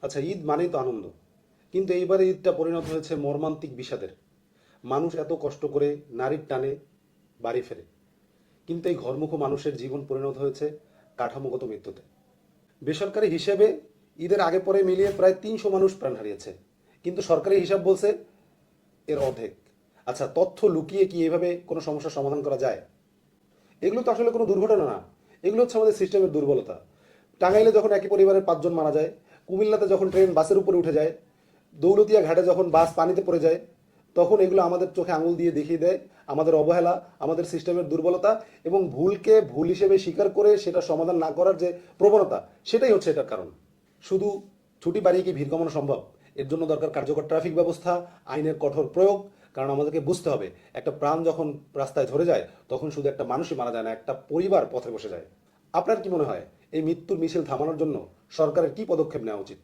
আচ্ছা, ঈদ মানেই তো আনন্দ, কিন্তু এইবারে ঈদটা পরিণত হয়েছে মর্মান্তিক বিষাদের। মানুষ এত কষ্ট করে নারীর টানে বাড়ি ফেরে, কিন্তু এই ঘরমুখো মানুষের জীবন পরিণত হয়েছে কাঠামোগত মৃত্যুতে। বেসরকারি হিসেবে ঈদের আগে পরে মিলিয়ে প্রায় 300 মানুষ প্রাণ হারিয়েছে, কিন্তু সরকারি হিসাব বলছে এর অর্ধেক। আচ্ছা, তথ্য লুকিয়ে কি এভাবে কোনো সমস্যার সমাধান করা যায়? এগুলো তো আসলে কোনো দুর্ঘটনা না, এগুলো হচ্ছে আমাদের সিস্টেমের দুর্বলতা। টাঙ্গাইলে যখন একই পরিবারের 5 জন মারা যায়, কুমিল্লাতে যখন ট্রেন বাসের উপরে উঠে যায়, দৌলতিয়া ঘাটে যখন বাস পানিতে পড়ে যায়, তখন এগুলো আমাদের চোখে আঙুল দিয়ে দেখিয়ে দেয় আমাদের অবহেলা, আমাদের সিস্টেমের দুর্বলতা এবং ভুলকে ভুল হিসেবে স্বীকার করে সেটা সমাধান না করার যে প্রবণতা, সেটাই হচ্ছে এটার কারণ। শুধু ছুটি বাড়িয়ে কি ভিড় কমানো সম্ভব? এর জন্য দরকার কার্যকর ট্রাফিক ব্যবস্থা, আইনের কঠোর প্রয়োগ। কারণ আমাদেরকে বুঝতে হবে, একটা প্রাণ যখন রাস্তায় ধরে যায়, তখন শুধু একটা মানুষই মারা যায় না, একটা পরিবার পথে বসে যায়। আপনার কি মনে হয় এই মৃত্যুর মিছিল থামানোর জন্য সরকারের কি পদক্ষেপ নেওয়া উচিত?